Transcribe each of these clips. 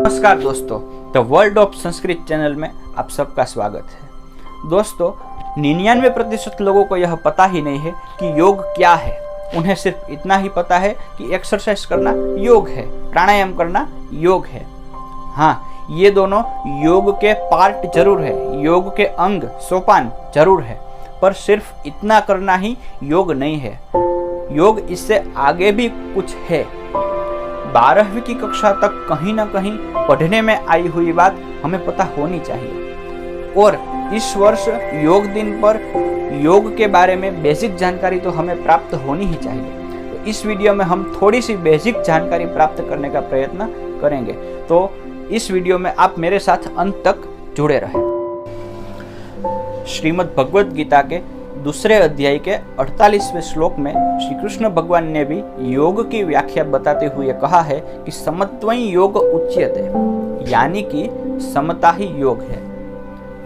नमस्कार दोस्तों, the world of Sanskrit channel में आप सबका स्वागत है। दोस्तों, 99% लोगों को यह पता ही नहीं है कि योग क्या है। उन्हें सिर्फ इतना ही पता है कि एक्सरसाइज करना योग है, प्राणायाम करना योग है। हाँ, ये दोनों योग के पार्ट जरूर है, योग के अंग सोपान जरूर है, पर सिर्फ इतना करना ही योग नहीं है। योग इससे आगे भी कुछ है। 12वीं की कक्षा तक कहीं ना कहीं पढ़ने में आई हुई बात हमें पता होनी चाहिए, और इस वर्ष योग दिन पर योग के बारे में बेसिक जानकारी तो हमें प्राप्त होनी ही चाहिए। तो इस वीडियो में हम थोड़ी सी बेसिक जानकारी प्राप्त करने का प्रयत्न करेंगे, तो इस वीडियो में आप मेरे साथ अंत तक जुड़े रहें। श्रीमद् भगवद गीता के दूसरे अध्याय के 48वें श्लोक में श्री कृष्ण भगवान ने भी योग की व्याख्या बताते हुए कहा है कि समत्वं योग उच्यते, यानी कि समता ही योग है।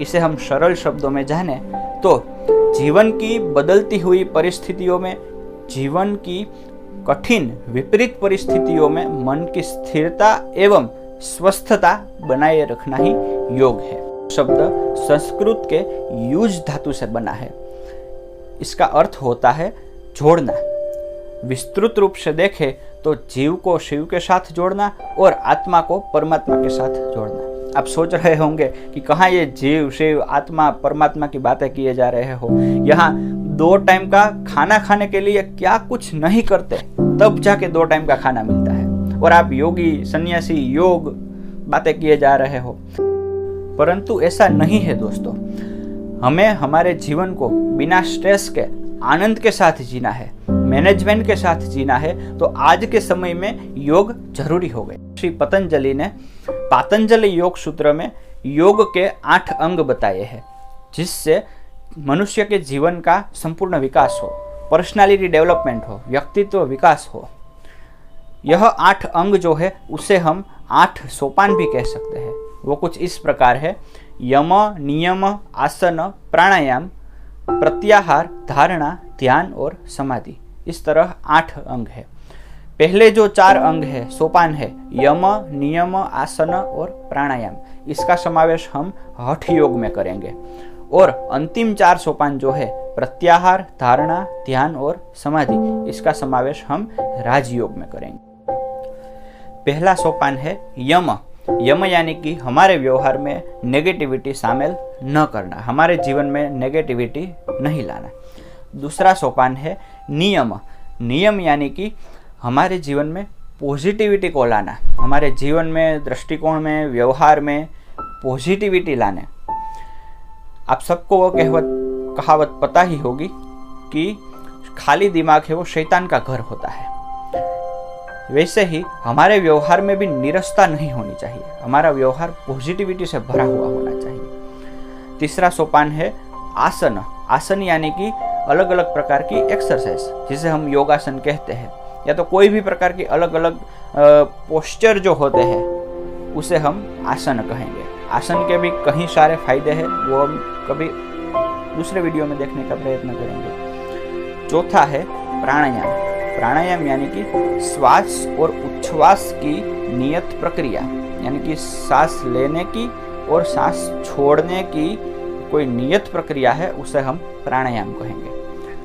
इसे हम सरल शब्दों में जाने तो जीवन की बदलती हुई परिस्थितियों में, जीवन की कठिन विपरीत परिस्थितियों में मन की स्थिरता एवं स्वस्थता बनाए रखना ही योग है। शब्द संस्कृत के युज धातु से बना है। इसका अर्थ होता है जोड़ना। विस्तृत रूप से देखें तो जीव को शिव के साथ जोड़ना और आत्मा को परमात्मा के साथ जोड़ना। आप सोच रहे होंगे कि कहाँ ये जीव शिव आत्मा परमात्मा की बातें किए जा रहे हो। यहाँ 2 टाइम का खाना खाने के लिए क्या कुछ नहीं करते तब जाके 2 टाइम का खाना मिलता है, और आप योगी सन्यासी योग बातें किए जा रहे हो। परंतु ऐसा नहीं है दोस्तों। हमें हमारे जीवन को बिना स्ट्रेस के आनंद के साथ जीना है, मैनेजमेंट के साथ जीना है, तो आज के समय में योग जरूरी हो गए। श्री पतंजलि ने पातंजलि योग सूत्र में योग के 8 अंग बताए हैं, जिससे मनुष्य के जीवन का संपूर्ण विकास हो, पर्सनालिटी डेवलपमेंट हो, व्यक्तित्व विकास हो। यह 8 अंग जो है उसे हम 8 सोपान भी कह सकते हैं। वो कुछ इस प्रकार है: यम, नियम, आसन, प्राणायाम, प्रत्याहार, धारणा, ध्यान और समाधि। इस तरह 8 अंग है। पहले जो 4 अंग है, सोपान है, यम, नियम, आसन और प्राणायाम, इसका समावेश हम हठ योग में करेंगे। और अंतिम 4 सोपान जो है, प्रत्याहार, धारणा, ध्यान और समाधि, इसका समावेश हम राजयोग में करेंगे। पहला सोपान है यम। यम यानी कि हमारे व्यवहार में नेगेटिविटी शामिल न करना, हमारे जीवन में नेगेटिविटी नहीं लाना। दूसरा सोपान है नियम। नियम यानी कि हमारे जीवन में पॉजिटिविटी को लाना, हमारे जीवन में दृष्टिकोण में व्यवहार में पॉजिटिविटी लाने। आप सबको वो कहावत पता ही होगी कि खाली दिमाग है वो शैतान का घर होता है। वैसे ही हमारे व्यवहार में भी निरसता नहीं होनी चाहिए, हमारा व्यवहार पॉजिटिविटी से भरा हुआ होना चाहिए। तीसरा सोपान है आसन। आसन यानी कि अलग अलग प्रकार की एक्सरसाइज, जिसे हम योगासन कहते हैं, या तो कोई भी प्रकार की अलग अलग पोस्चर जो होते हैं उसे हम आसन कहेंगे। आसन के भी कई सारे फायदे हैं, वो हम कभी दूसरे वीडियो में देखने का प्रयत्न करेंगे। चौथा है प्राणायाम। प्राणायाम यानी कि श्वास और उच्छ्वास की नियत प्रक्रिया, यानी कि सांस लेने की और सांस छोड़ने की कोई नियत प्रक्रिया है, उसे हम प्राणायाम कहेंगे।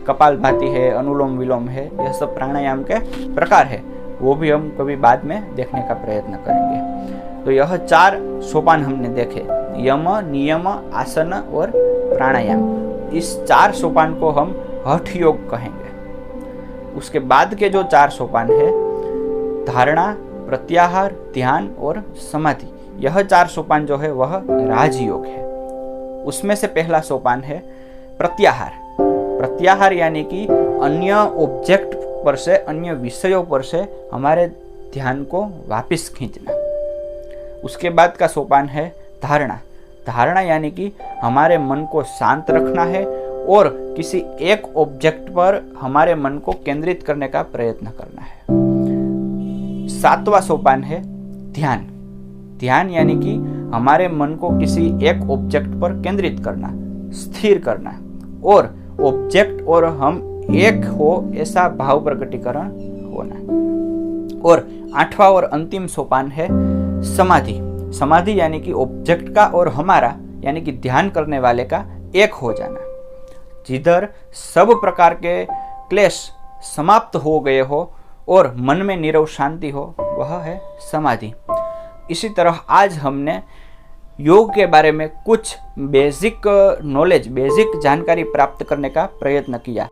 कपालभाति है, अनुलोम विलोम है, यह सब प्राणायाम के प्रकार है, वो भी हम कभी बाद में देखने का प्रयत्न करेंगे। तो यह 4 सोपान हमने देखे, यम, नियम, आसन और प्राणायाम। इस 4 सोपान को हम हठ योग कहेंगे। उसके बाद के जो 4 सोपान है, धारणा, प्रत्याहार, ध्यान और समाधि, यह 4 सोपान जो है वह राजयोग है। उसमें से पहला सोपान है प्रत्याहार। प्रत्याहार यानी कि अन्य ऑब्जेक्ट पर से, अन्य विषयों पर से हमारे ध्यान को वापस खींचना। उसके बाद का सोपान है धारणा। धारणा यानी कि हमारे मन को शांत रखना है और किसी एक ऑब्जेक्ट पर हमारे मन को केंद्रित करने का प्रयत्न करना है। 7वां सोपान है ध्यान। ध्यान यानी कि हमारे मन को किसी एक ऑब्जेक्ट पर केंद्रित करना, स्थिर करना, और ऑब्जेक्ट और हम एक हो ऐसा भाव प्रकटीकरण होना। और 8वां और अंतिम सोपान है समाधि। समाधि यानी कि ऑब्जेक्ट का और हमारा यानी कि ध्यान करने वाले का एक हो जाना, जिधर सब प्रकार के क्लेश समाप्त हो गए हो और मन में नीरव शांति हो, वह है समाधि। इसी तरह आज हमने योग के बारे में कुछ बेसिक नॉलेज, बेसिक जानकारी प्राप्त करने का प्रयत्न किया।